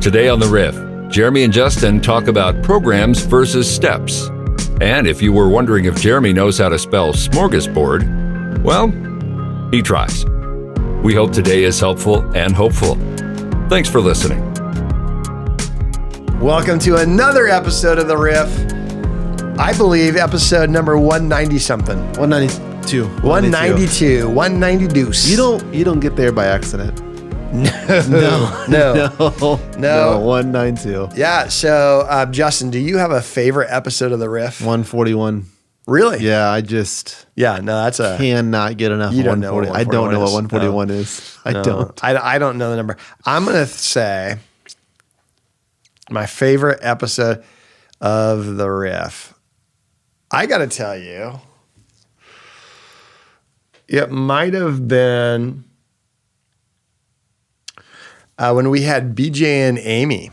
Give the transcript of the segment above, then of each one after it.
Today on the Riff, Jeremy and Justin talk about programs versus steps. And if you were wondering if Jeremy knows how to spell smorgasbord, well, he tries. We hope today is helpful and hopeful. Thanks for listening. Welcome to another episode of The Riff. I believe episode number 190-something. 192. 192. 190 You don't get there by accident. No. 192. Yeah, so Justin, do you have a favorite episode of The Riff? 141. Really? Yeah, Yeah, no, that's a... cannot get enough. You don't know what 140. I don't know what 141 No. is. I don't know the number. I'm going to say my favorite episode of The Riff. I got to tell you, it might have been when we had BJ and Amy,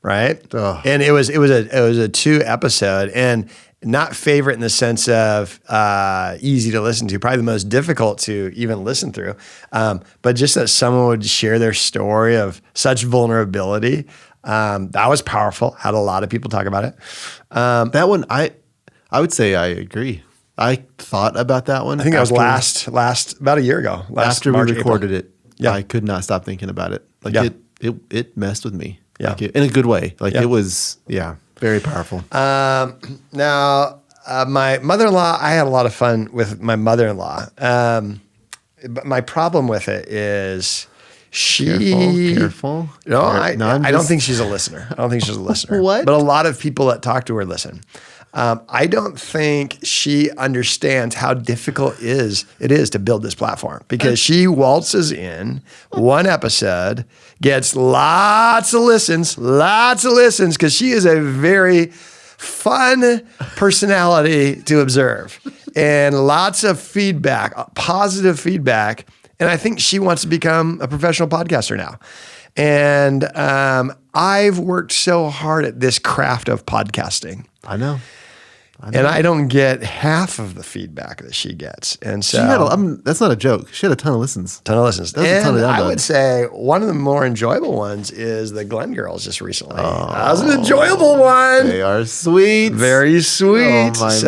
right? Oh. And it was a 2-episode, and not favorite in the sense of easy to listen to, probably the most difficult to even listen through. But just that someone would share their story of such vulnerability, that was powerful. Had a lot of people talk about it. That one, I would say I agree. I thought about that one. I think that was last about a year ago. After March, we recorded April. it, Yeah. I could not stop thinking about it. Like Yeah. it messed with me. Yeah. Like in a good way. Like Yeah. it was, very powerful. Now, my mother-in-law, I had a lot of fun with my mother-in-law. But my problem with it is Careful. No, I don't just- think she's a listener. I don't think she's a listener. What? But a lot of people that talk to her listen. I don't think she understands how difficult it is to build this platform, because she waltzes in one episode, gets lots of listens, because she is a very fun personality to observe, and lots of feedback, positive feedback. And I think she wants to become a professional podcaster now. And I've worked so hard at this craft of podcasting. I know. And I don't get half of the feedback that she gets. And so She had that's not a joke. She had a ton of listens. ton of listens. That's a ton And of I downloads. would say one of the more enjoyable ones is the Glenn Girls just recently. That was an enjoyable one. They are sweet. Very sweet. Oh, my mercy.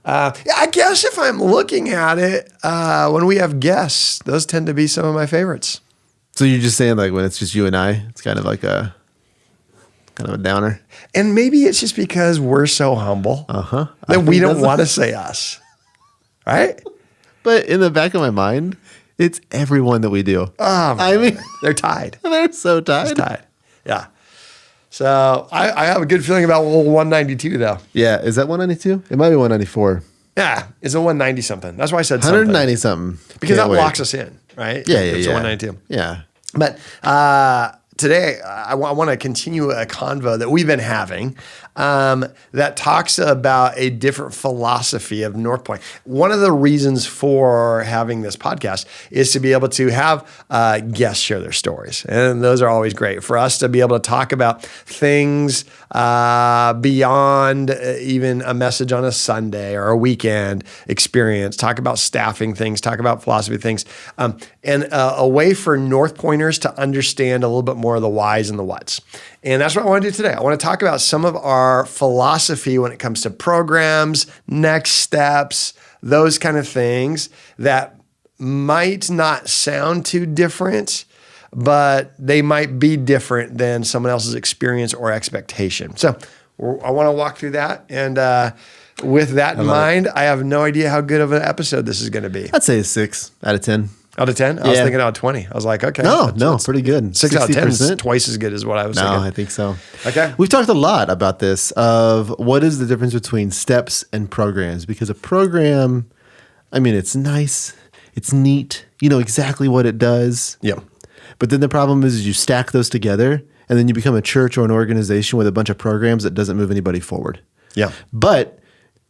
Yeah, I guess if I'm looking at it, when we have guests, those tend to be some of my favorites. So you're just saying, like, when it's just you and I, it's kind of like a downer. And maybe it's just because we're so humble that we don't want to say us, right? But in the back of my mind, it's everyone that we do. I mean, They're tied. they're so tied. It's tied. Yeah. So I have a good feeling about 192 though. Yeah, is that 192? It might be 194. Yeah, it's a 190 something. That's why I said something. 190 something. Because Can't that wait. locks us in, right? Yeah, It's a yeah. 192. Yeah. But today, I want to continue a convo that we've been having that talks about a different philosophy of North Point. One of the reasons for having this podcast is to be able to have guests share their stories. And those are always great for us to be able to talk about things beyond even a message on a Sunday or a weekend experience, talk about staffing things, talk about philosophy things, and a way for North Pointers to understand a little bit more of the whys and the whats. And that's what I want to do today. I want to talk about some of our philosophy when it comes to programs, next steps, those kind of things that might not sound too different, but they might be different than someone else's experience or expectation. So I want to walk through that. And with that in mind, I have no idea how good of an episode this is going to be. I'd say a 6 out of 10. Out of 10? I was thinking out of 20. I was like, okay. No, that's pretty good. 6 out of 10 is 60%. twice as good as what I was No, thinking. I think so. Okay. We've talked a lot about this of what is the difference between steps and programs, because a program, I mean, it's nice, it's neat, you know exactly what it does. Yeah. But then the problem is you stack those together and then you become a church or an organization with a bunch of programs that doesn't move anybody forward. Yeah. But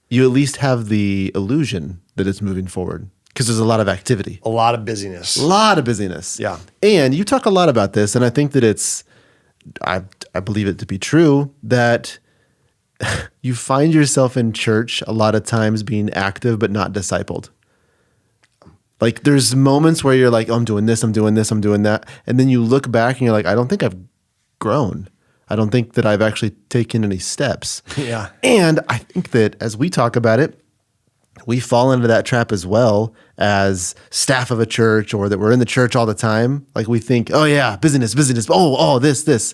you at least have the illusion that it's moving forward because there's a lot of activity. A lot of busyness. A lot of busyness. Yeah. And you talk a lot about this, and I think that I believe it to be true, that you find yourself in church a lot of times being active but not discipled. Like there's moments where you're like, oh, I'm doing this, I'm doing this, I'm doing that. And then you look back and you're like, I don't think I've grown. I don't think that I've actually taken any steps. Yeah. And I think that as we talk about it, we fall into that trap as well as staff of a church, or that we're in the church all the time. Like we think, oh yeah, busyness. Oh, this.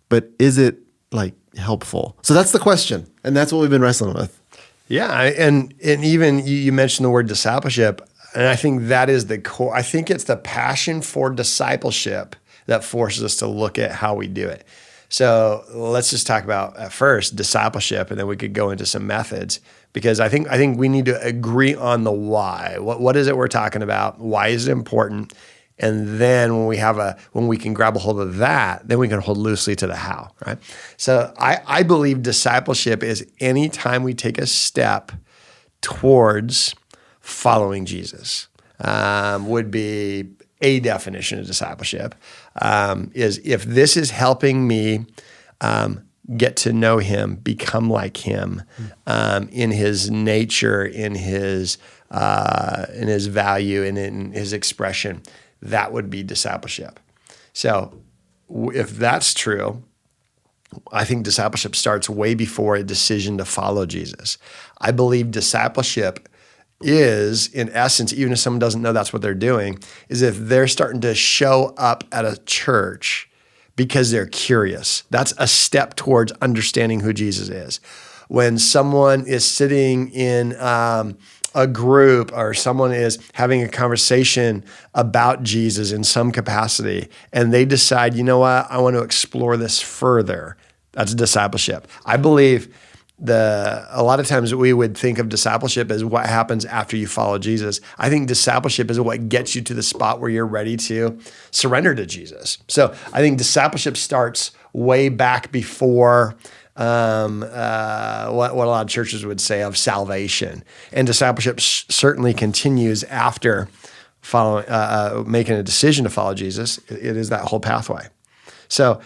But is it like helpful? So that's the question. And that's what we've been wrestling with. Yeah. And even you mentioned the word discipleship. And I think that is the core. I think it's the passion for discipleship that forces us to look at how we do it. So let's just talk about at first discipleship, and then we could go into some methods, because I think we need to agree on the why. What is it we're talking about? Why is it important? And then when we can grab a hold of that, then we can hold loosely to the how, right? So I believe discipleship is any time we take a step towards following Jesus. Would be a definition of discipleship, is if this is helping me get to know him, become like him, in his nature, in his value, and in his expression, that would be discipleship. So if that's true, I think discipleship starts way before a decision to follow Jesus. I believe discipleship is, in essence, even if someone doesn't know that's what they're doing, is if they're starting to show up at a church because they're curious. That's a step towards understanding who Jesus is. When someone is sitting in a group, or someone is having a conversation about Jesus in some capacity, and they decide, you know what, I want to explore this further, that's discipleship. I believe a lot of times we would think of discipleship as what happens after you follow Jesus. I think discipleship is what gets you to the spot where you're ready to surrender to Jesus. So I think discipleship starts way back before what a lot of churches would say of salvation. And discipleship certainly continues after making a decision to follow Jesus. It is that whole pathway. So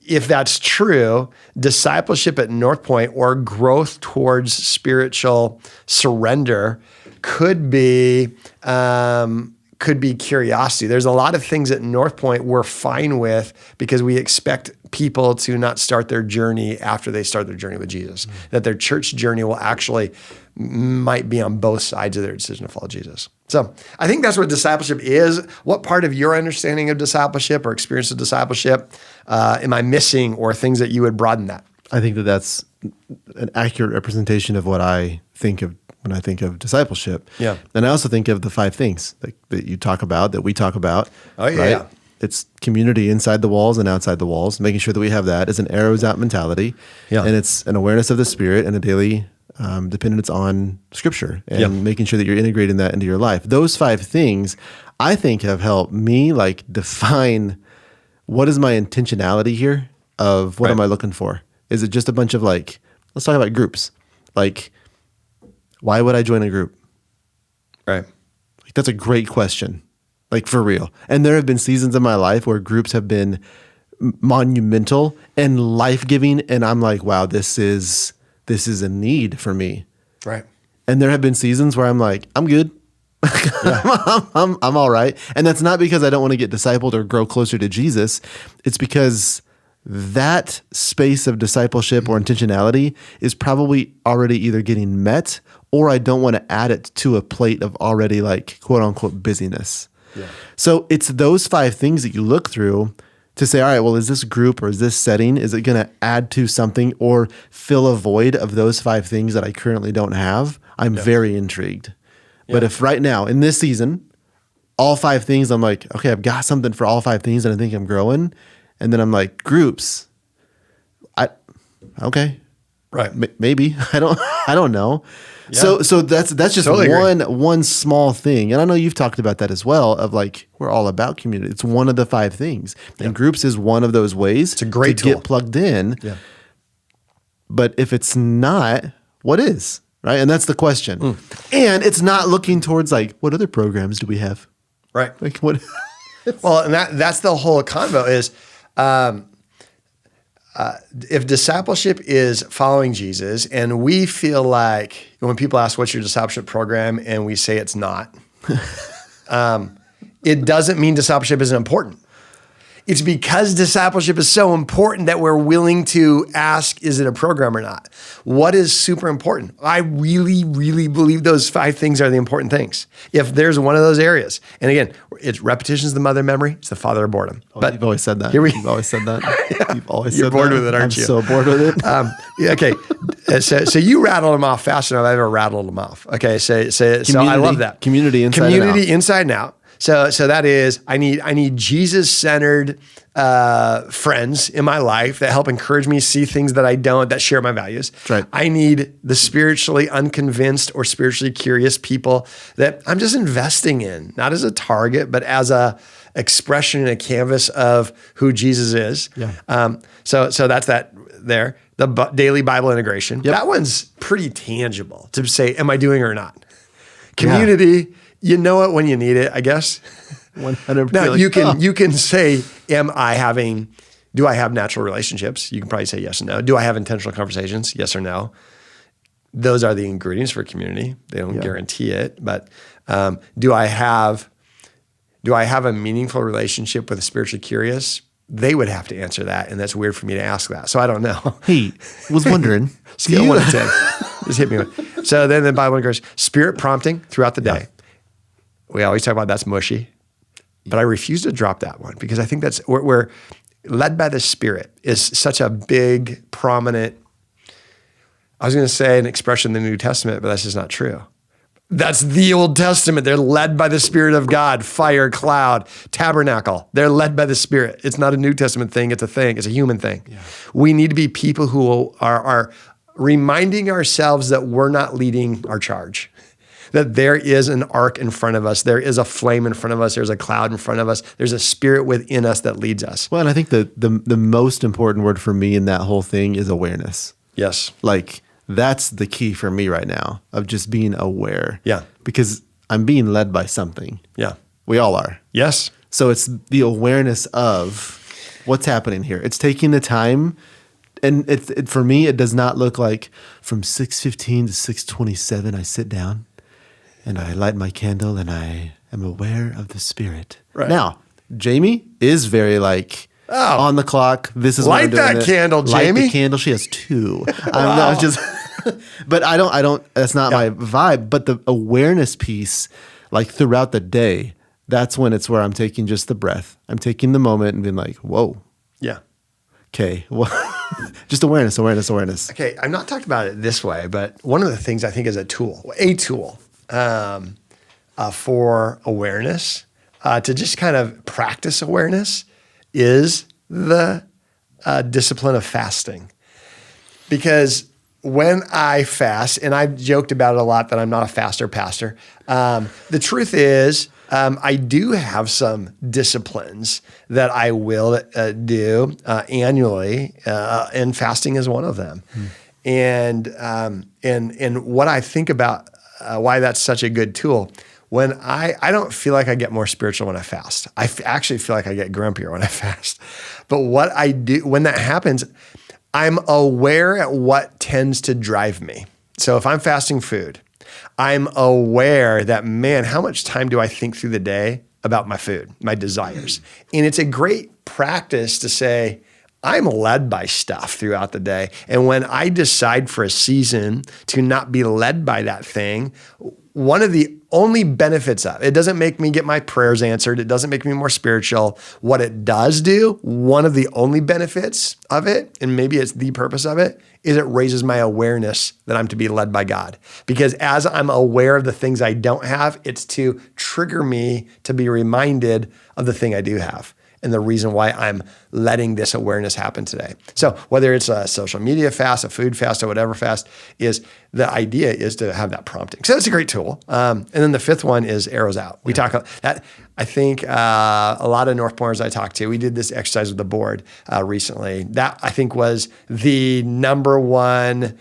if that's true, discipleship at North Point, or growth towards spiritual surrender, could be curiosity. There's a lot of things at North Point we're fine with because we expect people to not start their journey after they start their journey with Jesus. Mm-hmm. That their church journey will actually might be on both sides of their decision to follow Jesus. So I think that's what discipleship is. What part of your understanding of discipleship or experience of discipleship am I missing, or things that you would broaden that? I think that that's an accurate representation of what I think of when I think of discipleship. Yeah. And I also think of the 5 things that you talk about, that we talk about. Oh, yeah. Right? Yeah. It's community inside the walls and outside the walls, making sure that we have that as an arrows out mentality. Yeah. And it's an awareness of the Spirit and a daily dependence on Scripture, and making sure that you're integrating that into your life. Those 5 things, I think, have helped me define what is my intentionality here of what am I looking for? Is it just a bunch of let's talk about groups. Why would I join a group? Right. That's a great question. For real. And there have been seasons in my life where groups have been monumental and life-giving, and I'm like, wow, this is a need for me. Right. And there have been seasons where I'm like, I'm good. I'm all right. And that's not because I don't want to get discipled or grow closer to Jesus. It's because that space of discipleship or intentionality is probably already either getting met, or I don't want to add it to a plate of already quote unquote busyness. Yeah. So it's those 5 things that you look through to say, all right, well, is this group or is this setting, is it going to add to something or fill a void of those 5 things that I currently don't have? I'm very intrigued. Yeah. But if right now in this season, all 5 things, I'm like, okay, I've got something for all 5 things and I think I'm growing. And then I'm like, groups, okay. Right. Maybe. I don't know. Yeah. So that's just totally one small thing. And I know you've talked about that as well, of we're all about community. It's one of the 5 things. And groups is one of those ways. It's a great to tool. Get plugged in. Yeah. But if it's not, what is? Right? And that's the question. And it's not looking towards what other programs do we have? Right. What? Well, and that's the whole convo is if discipleship is following Jesus, and we feel like when people ask, what's your discipleship program? And we say it's not, it doesn't mean discipleship isn't important. It's because discipleship is so important that we're willing to ask, is it a program or not? What is super important? I really, really believe those 5 things are the important things. If there's one of those areas, and again, it's repetition is the mother of memory, it's the father of boredom. But you've always said that. You've always said that. You've always You're said bored that. with it, aren't you? I'm so bored with it. Okay. So you rattled them off faster than I've ever rattled them off. Okay. So I love that. Community inside and out. Community inside and out. So that is, I need Jesus-centered friends in my life that help encourage me to see things that I don't, that share my values. That's right. I need the spiritually unconvinced or spiritually curious people that I'm just investing in, not as a target, but as a expression and a canvas of who Jesus is. Yeah. So that's that there. The daily Bible integration. Yep. That one's pretty tangible to say, am I doing it or not? Community, you know it when you need it, I guess. 100%. Now you can say, do I have natural relationships? You can probably say yes and no. Do I have intentional conversations? Yes or no. Those are the ingredients for community. They don't guarantee it, but do I have a meaningful relationship with a spiritually curious? They would have to answer that, and that's weird for me to ask that. So I don't know. Hey, was wondering. Scale 1 to 10. Just hit me with. So then the Bible goes, spirit prompting throughout the day. We always talk about that's mushy, but I refuse to drop that one because I think that's we're led by the Spirit is such a big, prominent, I was going to say an expression in the New Testament, but that's just not true. That's the Old Testament. They're led by the Spirit of God, fire, cloud, tabernacle. They're led by the Spirit. It's not a New Testament thing. It's a thing. It's a human thing. Yeah. We need to be people who are reminding ourselves that we're not leading our charge, that there is an arc in front of us. There is a flame in front of us. There's a cloud in front of us. There's a spirit within us that leads us. Well, and I think the most important word for me in that whole thing is awareness. Yes. Like, that's the key for me right now of just being aware. Yeah. Because I'm being led by something. Yeah. We all are. Yes. So it's the awareness of what's happening here. It's taking the time, and it for me, it does not look like from 6:15 to 6:27, I sit down and I light my candle and I am aware of the Spirit. Right. Now, Jamie is very on the clock. This is light that candle, Jamie. Light the candle. She has 2. I'm just, but I don't. That's not my vibe. But the awareness piece, like throughout the day, that's when it's where I'm taking just the breath. I'm taking the moment and being like, whoa. Yeah. Okay. Well, just awareness. Okay. I've not talked about it this way, but one of the things I think is a tool for awareness, to just kind of practice awareness, is the discipline of fasting. Because when I fast, and I've joked about it a lot that I'm not a faster pastor, the truth is I do have some disciplines that I will do annually, and fasting is one of them. And what I think about why that's such a good tool, when I don't feel like I get more spiritual when I fast. I actually feel like I get grumpier when I fast. But what I do, when that happens, I'm aware at what tends to drive me. So if I'm fasting food, I'm aware that, man, how much time do I think through the day about my food, my desires? And it's a great practice to say, I'm led by stuff throughout the day. And when I decide for a season to not be led by that thing, one of the only benefits of it doesn't make me get my prayers answered. It doesn't make me more spiritual. What it does do, one of the only benefits of it, and maybe it's the purpose of it, is it raises my awareness that I'm to be led by God. Because as I'm aware of the things I don't have, it's to trigger me to be reminded of the thing I do have and the reason why I'm letting this awareness happen today. So whether it's a social media fast, a food fast, or whatever fast, is the idea is to have that prompting. So that's a great tool. And then the 5th one is arrows out. We talk about that. I think a lot of North Pointers I talked to, we did this exercise with the board recently. That I think was the number one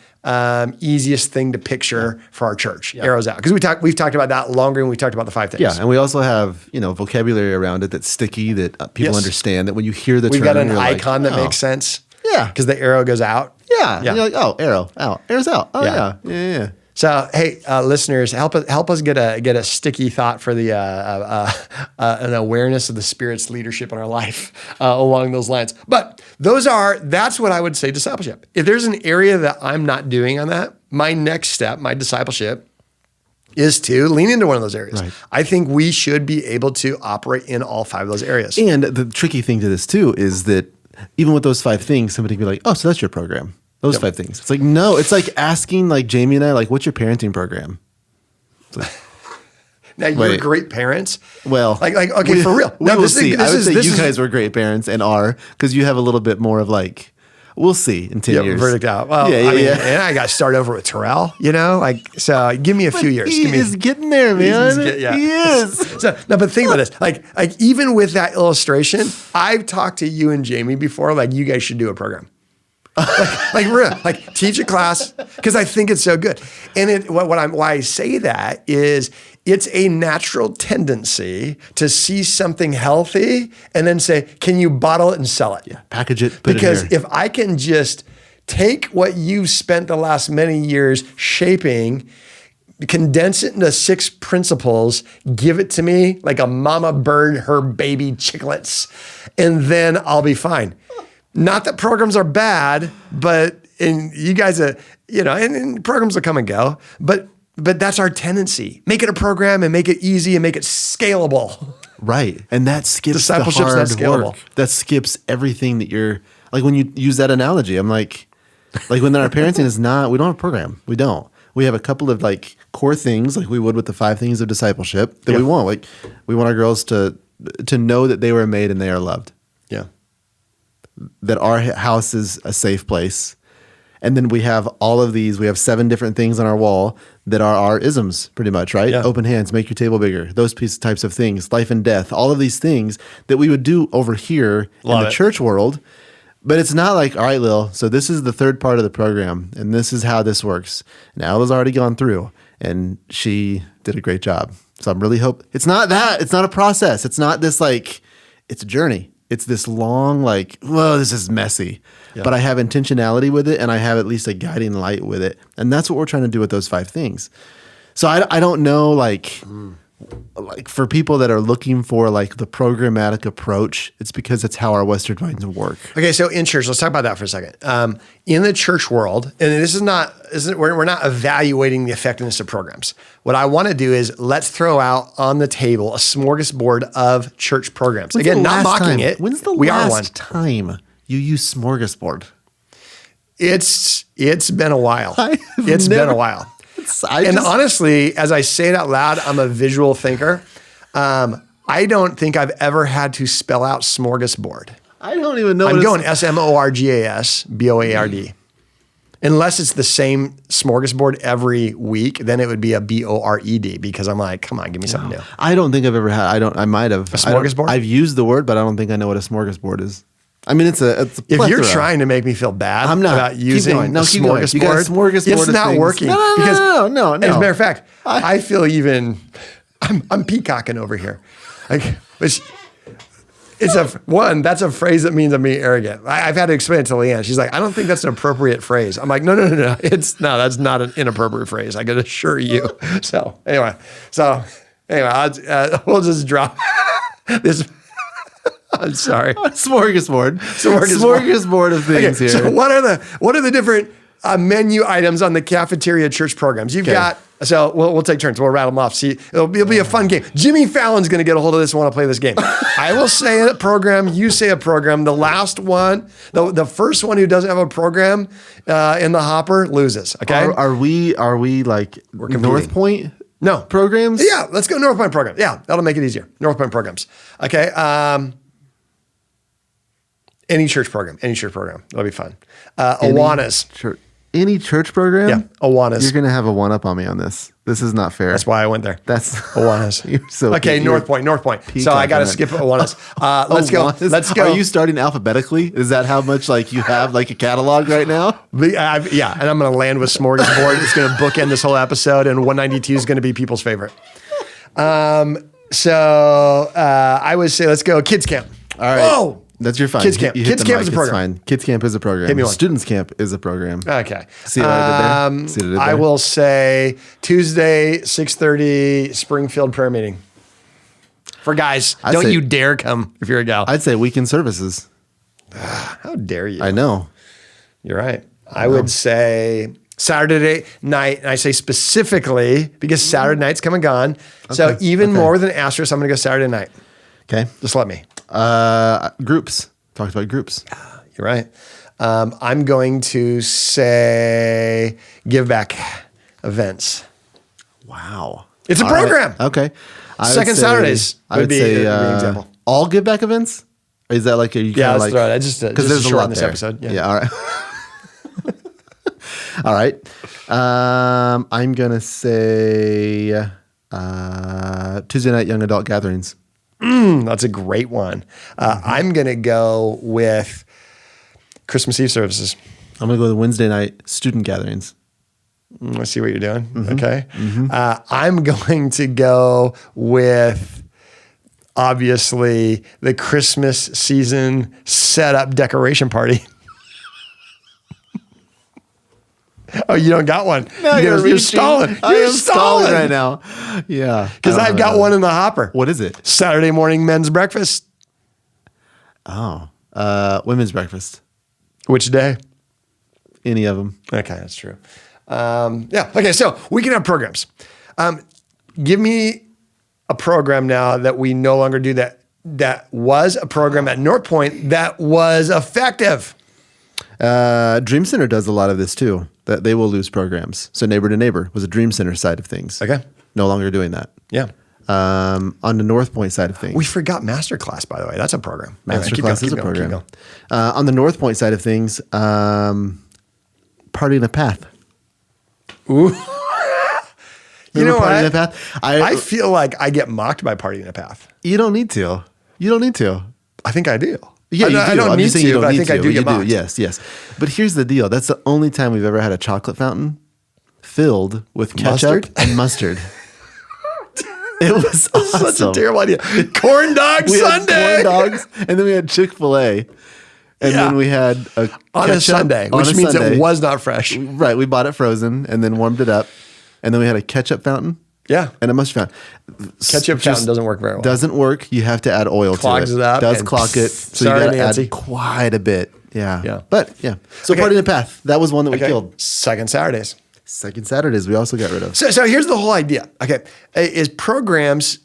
easiest thing to picture for our church, arrows out. Because we've talked about that longer than we talked about the 5 things. Yeah, and we also have vocabulary around it that's sticky, that people understand, that when you hear the we've term, got an icon that makes sense. Yeah. Because the arrow goes out. Yeah. And you're like, oh, arrow out. Arrow's out. Oh, yeah. So, hey, listeners, help us get a sticky thought for the an awareness of the Spirit's leadership in our life along those lines. But that's what I would say discipleship. If there's an area that I'm not doing on that, my next step, my discipleship, is to lean into one of those areas. Right. I think we should be able to operate in all 5 of those areas. And the tricky thing to this too is that even with those 5 things, somebody can be like, "Oh, so that's your program." Those 5 things. It's like, no, it's like asking like Jamie and I, like, what's your parenting program? Like, now you're great parents. Well, okay, for real. We will see. I would say you guys were great parents and are, because you have a little bit more of like, we'll see in 10 years. Verdict out. Well, and I got to start over with Terrell, so give me a few years. He is getting there, man. He is. So, no, but think about this. Like even with that illustration, I've talked to you and Jamie before, like you guys should do a program. like teach a class, because I think it's so good. And why I say that is it's a natural tendency to see something healthy and then say, can you bottle it and sell it? Yeah, package it, put because it in here. If I can just take what you've spent the last many years shaping, condense it into 6 principles, give it to me like a mama bird, her baby chicklets, and then I'll be fine. Not that programs are bad, and you guys and programs will come and go, but that's our tendency. Make it a program and make it easy and make it scalable. Right. And that skips discipleship's the hard work. That skips everything that you're, like when you use that analogy, I'm like when our parenting is not, we don't have a program. We don't. We have a couple of like core things like we would with the 5 things of discipleship that we want. Like we want our girls to know that they were made and they are loved. Yeah. That our house is a safe place. And then we have all of these, we have 7 different things on our wall that are our isms pretty much, right? Yeah. Open hands, make your table bigger, those types of things, life and death, all of these things that we would do over here in the church world. But it's not like, all right, Lil, so this is the 3rd part of the program and this is how this works. And Ella's already gone through and she did a great job. So I'm really it's not that, it's not a process. It's not this like, it's a journey. It's this long, like, whoa, this is messy. Yeah. But I have intentionality with it, and I have at least a guiding light with it. And that's what we're trying to do with those 5 things. So I don't know, like for people that are looking for like the programmatic approach, it's because it's how our Western minds work. Okay, so in church, let's talk about that for a second. In the church world, and we're not evaluating the effectiveness of programs. What I want to do is let's throw out on the table a smorgasbord of church programs. Again, not mocking it. When's the last time you use Smorgasbord? It's been a while. Been a while. Honestly, as I say it out loud, I'm a visual thinker. I don't think I've ever had to spell out smorgasbord. I don't even know. I'm going SMORGASBOARD. Unless it's the same smorgasbord every week, then it would be a BORED because I'm like, come on, give me something new. I don't think I've ever had. I might have. A smorgasbord? I've used the word, but I don't think I know what a smorgasbord is. I mean, it's a if you're trying to make me feel bad about using a smorgasbord, you got a smorgasbord it's not working. No. As a matter of fact, I feel I'm peacocking over here. Like, that's a phrase that means I'm being arrogant. I've had to explain it to Leanne. She's like, I don't think that's an appropriate phrase. I'm like, no. That's not an inappropriate phrase. I can assure you. So anyway, we'll just drop this. I'm sorry. Smorgasbord of things here. So what are the different menu items on the cafeteria church programs? You've got, so we'll take turns. We'll rattle them off. See, it'll be a fun game. Jimmy Fallon's going to get a hold of this and want to play this game. I will say a program. You say a program. The last one, the first one who doesn't have a program in the hopper loses. Okay. Are we like North Point? No programs? Yeah. Let's go North Point program. Yeah. That'll make it easier. North Point programs. Okay. Any church program. That'll be fun. Awanas. Any church program? Yeah, Awanas. You're going to have a one-up on me on this. This is not fair. That's why I went there. That's Awanas. You're so okay, North Point. So I got to skip Awanas. Let's go. Are you starting alphabetically? Is that how much like you have like a catalog right now? Yeah, and I'm going to land with Smorgasbord. It's going to bookend this whole episode, and 192 is going to be people's favorite. So I would say let's go kids camp. All right. Whoa! That's your fine. Kids camp. You hit Kids the camp mic, is a it's program. fine. Kids camp is a program. Hit me one. Students camp is a program. Okay. See what I did there? See what I did I there? will say Tuesday, 6:30, Springfield prayer meeting. For guys, I'd don't say- you dare come if you're a gal. I'd say weekend services. How dare you? I know. You're right. I would say Saturday night, and I say specifically because Saturday night's come and gone. So even more than asterisk, I'm going to go Saturday night. Okay. Just let me. Groups. Talked about groups. You're right. I'm going to say give back events. Wow. It's a All right. program. Okay. I would Second say- Saturdays I would would be say an example. all give back events. Or is that like, are you Yeah, kind of let's like, throw it. I just because just there's a shorten lot this there. episode. Yeah. All right. All right. I'm gonna say Tuesday night young adult gatherings. That's a great one. I'm going to go with Christmas Eve services. I'm gonna go to Wednesday night student gatherings. I see what you're doing. Okay. I'm going to go with obviously the Christmas season setup decoration party. Oh, you don't got one. You're stalling. I You're am stalling right now. Yeah, Because I don't I've got know. one in the hopper. What is it? Saturday morning men's breakfast. Oh, women's breakfast. Which day? Any of them? Okay, that's true. Yeah. Okay, so we can have programs. Give me a program now that we no longer do that was a program at North Point that was effective. Dream Center does a lot of this too. That they will lose programs. So Neighbor to Neighbor was a Dream Center side of things. Okay. No longer doing that. Yeah. On the North Point side of things. We forgot Masterclass, by the way. That's a program. Anyway, keep Masterclass going, is a keep going, keep program. going. On the North Point side of things, Party in a Path. You know Party in a what? Path? I feel like I get mocked by Party in a Path. You don't need to. You don't need to. I think I do. Yeah, you do. I don't I'm need just saying you to, don't but I need think to. I do You get mocked. Yes, yes. But here's the deal. That's the only time we've ever had a chocolate fountain filled with ketchup Mustard? and mustard. It was awesome. Such a terrible idea. Corn dog We had Sunday. corn dogs, and then we had Chick-fil-A. And Yeah. then we had a On a ketchup Sunday, on which a means Sunday. it was not fresh. Right, we bought it frozen and then warmed it up. And then we had a ketchup fountain Yeah. and a mustard fountain. Ketchup fountain doesn't work very well. Doesn't work. You have to add oil Clogs to it. it up Does and clog it. So sorry, you got to Nancy. add quite a bit. Yeah. Yeah. But yeah. So Okay. Party in the Path. That was one that we Okay. killed. Second Saturdays. Second Saturdays we also got rid of. So here's the whole idea. Okay. Is programs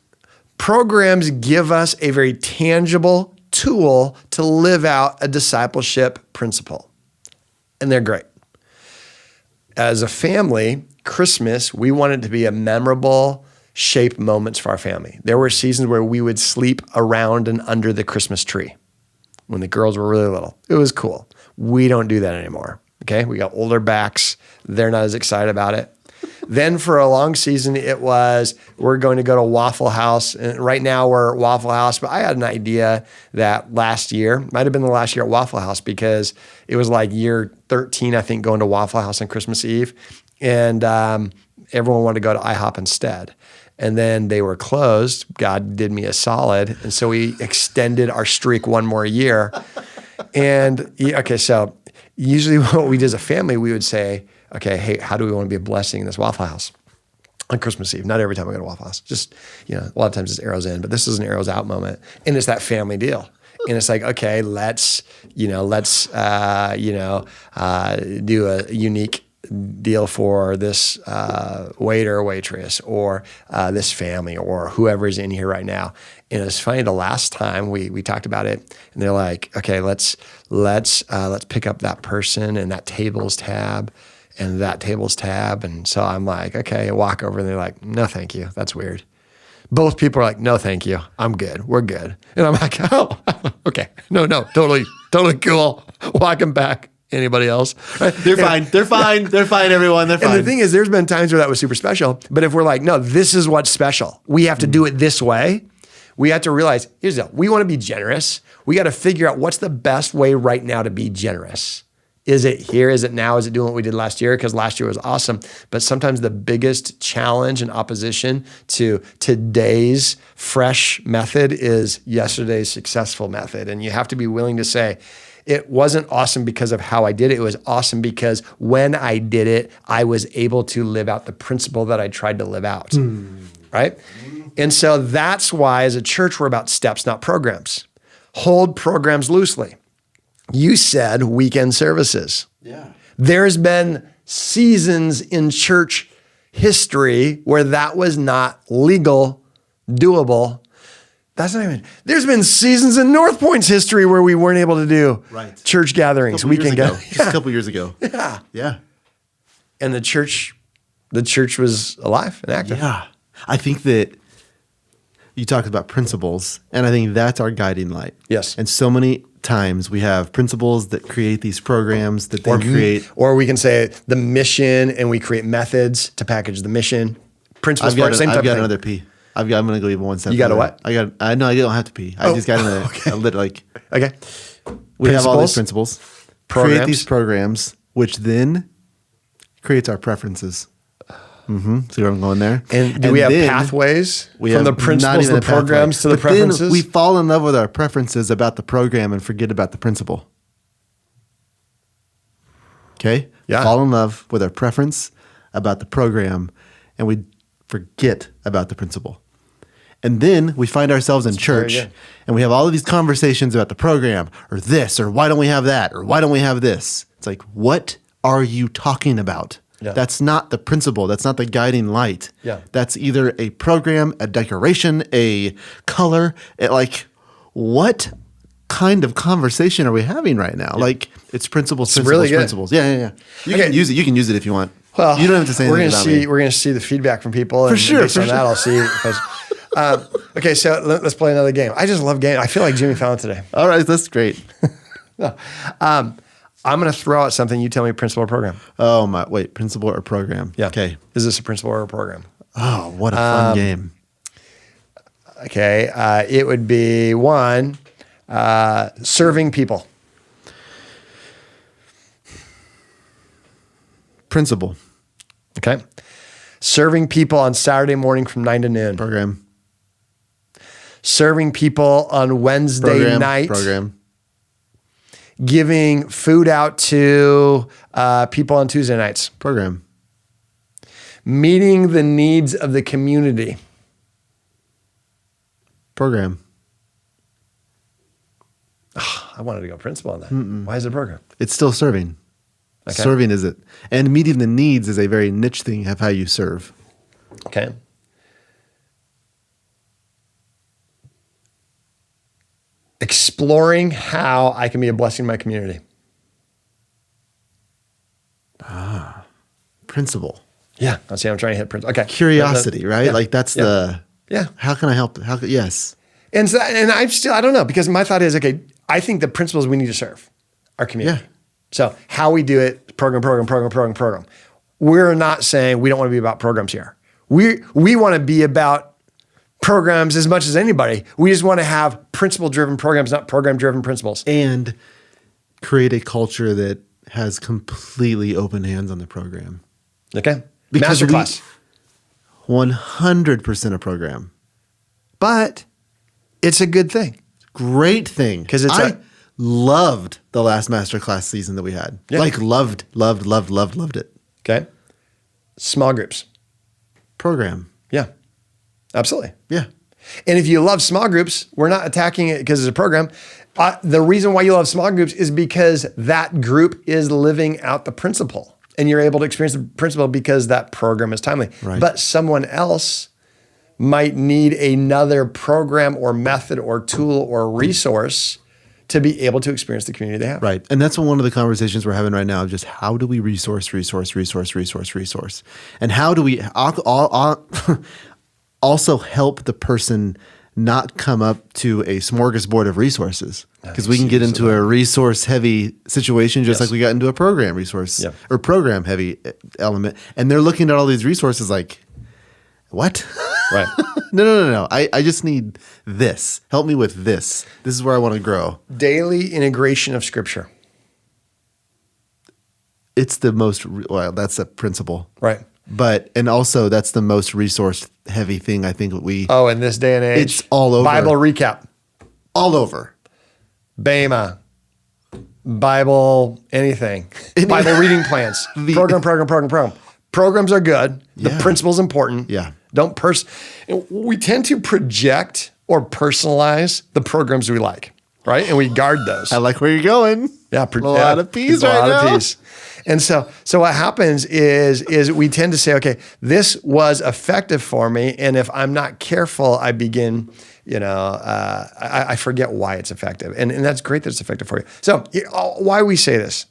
give us a very tangible tool to live out a discipleship principle. And they're great. As a family, Christmas, we want it to be a memorable shape moments for our family. There were seasons where we would sleep around and under the Christmas tree when the girls were really little. It was cool. We don't do that anymore. Okay. We got older backs. They're not as excited about it. Then for a long season, it was, we're going to go to Waffle House. And right now we're at Waffle House, but I had an idea that last year, might've been the last year at Waffle House because it was like year 13, I think, going to Waffle House on Christmas Eve. And everyone wanted to go to IHOP instead. And then they were closed. God did me a solid. And so we extended our streak one more year. And okay, so usually what we did as a family, we would say, okay, hey, how do we want to be a blessing in this Waffle House on Christmas Eve? Not every time we go to Waffle House. Just, a lot of times it's arrows in, but this is an arrows out moment. And it's that family deal. And it's like, okay, let's do a unique deal for this waiter or waitress or this family or whoever's in here right now. And it's funny, the last time we talked about it and they're like, okay, let's pick up that person and that table's tab and that table's tab. And so I'm like, okay, I walk over and they're like, no, thank you. That's weird. Both people are like, no, thank you. I'm good. We're good. And I'm like, oh, okay. No, totally cool. Walking back. Anybody else? Right? They're fine. They're fine. They're fine, everyone. They're fine. And the thing is, there's been times where that was super special. But if we're like, no, this is what's special. We have to do it this way. We have to realize, here's the deal. We want to be generous. We got to figure out what's the best way right now to be generous. Is it here? Is it now? Is it doing what we did last year? Because last year was awesome. But sometimes the biggest challenge and opposition to today's fresh method is yesterday's successful method. And you have to be willing to say, it wasn't awesome because of how I did it. It was awesome because when I did it, I was able to live out the principle that I tried to live out, right? And so that's why as a church, we're about steps, not programs. Hold programs loosely. You said weekend services. Yeah. There's been seasons in church history where that was not legal, doable. That's not even, there's been seasons in North Point's history where we weren't able to do church gatherings, weekend gatherings. Just a couple years ago. Yeah. Yeah. And the church was alive and active. Yeah. I think that you talked about principles, and I think that's our guiding light. Yes. And so many times we have principles that create these programs that then create. Or we can say the mission, and we create methods to package the mission. Principles for same type of I've got thing. another P. I'm going to go even one step. You got a further. what? I don't have to pee. I just got a little like. Okay. We have all these principles. Programs. Create these programs, which then creates our preferences. See where I'm going there? And do we have pathways from the principles, the programs to the preferences? Then we fall in love with our preferences about the program and forget about the principle. Okay? Yeah. Fall in love with our preference about the program and we forget about the principle. And then we find ourselves in church and we have all of these conversations about the program or this or why don't we have that or why don't we have this? It's like, what are you talking about? Yeah. That's not the principle. That's not the guiding light. Yeah. That's either a program, a decoration, a color. What kind of conversation are we having right now? Like it's principles, really good. principles. Yeah. You can use it. You can use it if you want. Well, you don't have to say anything about me. We're going to see the feedback from people. And sure, based for on that, I'll see. Okay, so let's play another game. I just love games. I feel like Jimmy Fallon today. All right, that's great. I'm going to throw out something. You tell me principle or program. Oh, wait, principle or program? Yeah. Okay. Is this a principle or a program? Oh, what a fun game. Okay. It would be one, serving people. Principle. Okay. Serving people on Saturday morning from 9 to noon. Program. Serving people on Wednesday night. Program. Giving food out to people on Tuesday nights. Program. Meeting the needs of the community. Program. I wanted to go principle on that. Why is it a program? It's still serving. Okay. Serving is it. And meeting the needs is a very niche thing of how you serve. Okay. Exploring how I can be a blessing to my community. Principle. Yeah. I'm trying to hit principle. Okay. Curiosity, right? Yeah. Like that's how can I help? Yes. And so, and I don't know, because my thought is, okay, I think the principles we need to serve our community. Yeah. So how we do it, program. We're not saying we don't want to be about programs here. We want to be about programs as much as anybody. We just want to have principle-driven programs, not program-driven principles. And create a culture that has completely open hands on the program. Okay. Because Masterclass. 100% a program. But it's a good thing. Great thing. Because I loved the last masterclass season that we had. Yeah. Like loved it. Okay. Small groups. Program. Yeah. Absolutely. Yeah. And if you love small groups, we're not attacking it because it's a program. The reason why you love small groups is because that group is living out the principle. And you're able to experience the principle because that program is timely. Right. But someone else might need another program or method or tool or resource to be able to experience the community they have. Right. And that's one of the conversations we're having right now, just how do we resource? And how do we also help the person not come up to a smorgasbord of resources? Because we can get into a resource-heavy situation just like we got into a program resource or program-heavy element. And they're looking at all these resources like, what? Right. No. I just need this. Help me with this. This is where I want to grow. Daily integration of Scripture. it's the most, well, that's a principle. Right. But, and also that's the most resource heavy thing I think we, Oh, in this day and age. It's all over. Bible recap. all over. Bema. Bible, anything. Bible reading plans. Program. Programs are good. The Yeah. principle's important. Yeah. We tend to project or personalize the programs we like, right? And we guard those. I like where you're going. Yeah, a lot of peas a right lot now. of peas. And so what happens is we tend to say, okay, this was effective for me, and if I'm not careful, I begin, I forget why it's effective, and that's great that it's effective for you. So why we say this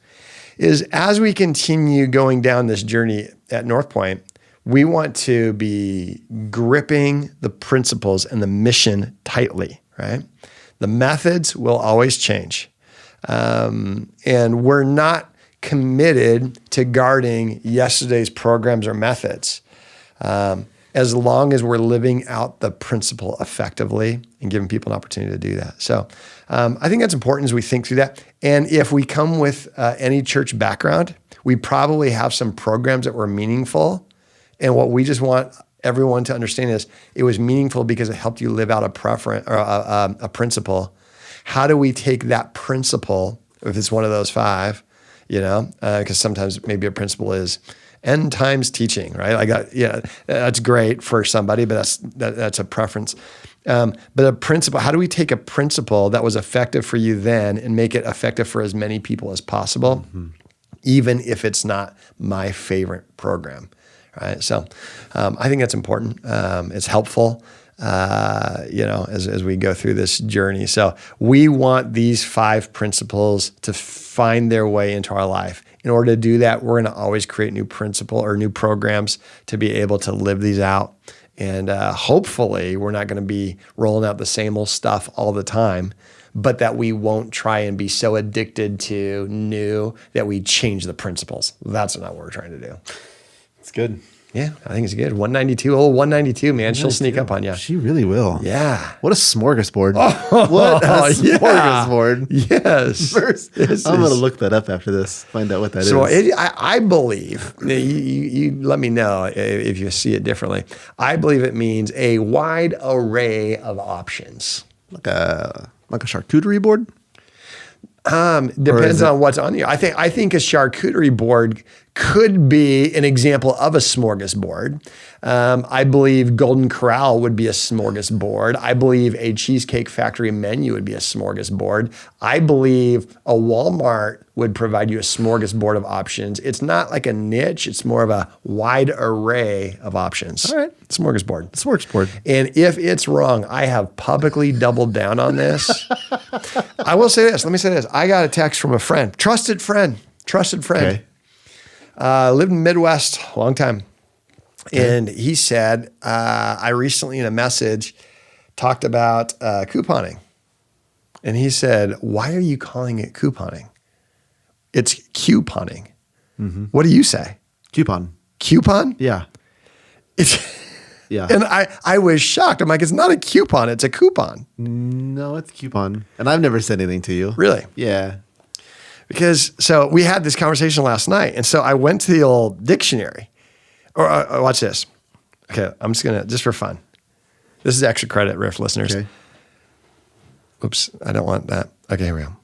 is as we continue going down this journey at North Point, we want to be gripping the principles and the mission tightly, right? The methods will always change. And we're not committed to guarding yesterday's programs or methods as long as we're living out the principle effectively and giving people an opportunity to do that. So I think that's important as we think through that. And if we come with any church background, we probably have some programs that were meaningful. And what we just want everyone to understand is it was meaningful because it helped you live out a preference or a principle. How do we take that principle, if it's one of those five, because sometimes maybe a principle is end times teaching, right? That's great for somebody, but that's a preference. But a principle, how do we take a principle that was effective for you then and make it effective for as many people as possible, even if it's not my favorite program, right? So I think that's important. It's helpful. As we go through this journey. So we want these 5 principles to find their way into our life. In order to do that, we're going to always create new principle or new programs to be able to live these out. And hopefully we're not going to be rolling out the same old stuff all the time, but that we won't try and be so addicted to new that we change the principles. That's not what we're trying to do. It's good. Yeah, I think it's good. 192, man. She'll sneak up on you. She really will. Yeah. What a smorgasbord. Oh, what a yeah. smorgasbord. Yes. I'm going to look that up after this, find out what that is. So I believe, you let me know if you see it differently. I believe it means a wide array of options. Like a charcuterie board? Depends on what's on you. I think a charcuterie board could be an example of a smorgasbord. I believe Golden Corral would be a smorgasbord. I believe a Cheesecake Factory menu would be a smorgasbord. I believe a Walmart would provide you a smorgasbord of options. It's not like a niche. It's more of a wide array of options. All right. Smorgasbord. Smorgasbord. And if it's wrong, I have publicly doubled down on this. I will say this. Let me say this. I got a text from a friend, trusted friend. Okay. Lived in the Midwest a long time. Okay. And he said, I recently in a message talked about couponing. And he said, why are you calling it couponing? It's couponing. Mm-hmm. What do you say? Coupon. Coupon? Yeah. Yeah. And I was shocked. I'm like, it's not a coupon, it's a coupon. No, it's coupon. And I've never said anything to you. Really? Yeah. Because, so we had this conversation last night. And so I went to the old dictionary. Watch this. Okay, I'm just going to, just for fun. This is extra credit, Riff listeners. Okay. Oops, I don't want that. Okay, here we go.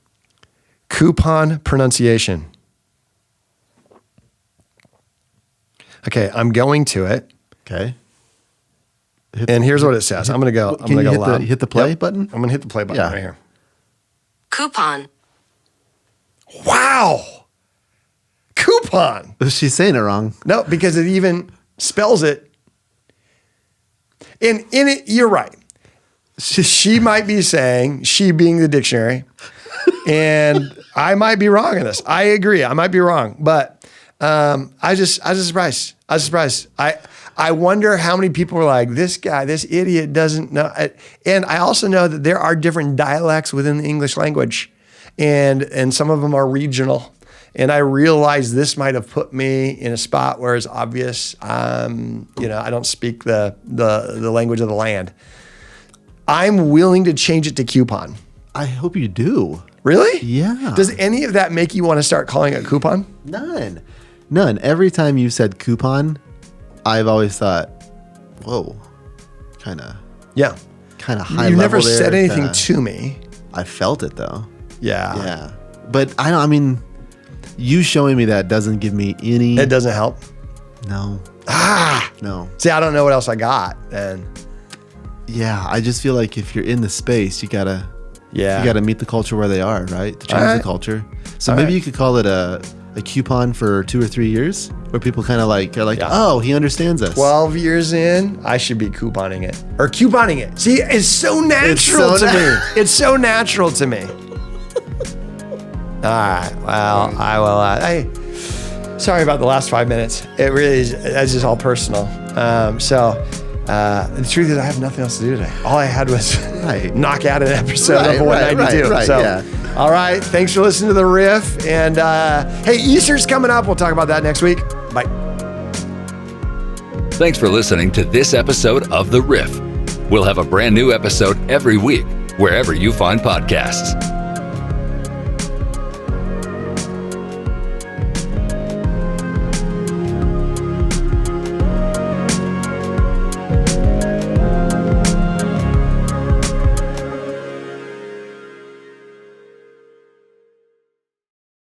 Coupon pronunciation. Okay, I'm going to it. Okay. And here's what it says. I'm going to go. I'm going to go loud. Hit the play button? I'm going to hit the play button right here. Coupon. Wow. Coupon. She's saying it wrong. No, because it even spells it. And in it, you're right. She might be saying, she being the dictionary, and I might be wrong in this. I agree. I might be wrong, but I was surprised. I wonder how many people were like, this guy, this idiot doesn't know. And I also know that there are different dialects within the English language, and some of them are regional. And I realized this might have put me in a spot where it's obvious, I don't speak the language of the land. I'm willing to change it to coupon. I hope you do. Really? Yeah. Does any of that make you want to start calling it coupon? None. Every time you said coupon, I've always thought, whoa, kind of Yeah. high level. You never said there, anything kinda- to me. I felt it though. Yeah. Yeah. But I mean, you showing me that doesn't give me any. It doesn't help. No. No. See, I don't know what else I got. And Yeah. I just feel like if you're in the space, you gotta meet the culture where they are, right? To change All right. the culture. So All maybe right. you could call it a coupon for 2 or 3 years, where people kind of like are like, Yeah. oh, he understands us. 12 years in, I should be couponing it. Or couponing it. See, it's so natural so to me. It's so natural to me. All right. Well, I will. Sorry about the last 5 minutes. It really is. It's just all personal. The truth is, I have nothing else to do today. All I had was Right. knock out an episode of 192. right, so, yeah. all right. Thanks for listening to the Riff. And hey, Easter's coming up. We'll talk about that next week. Bye. Thanks for listening to this episode of The Riff. We'll have a brand new episode every week, wherever you find podcasts.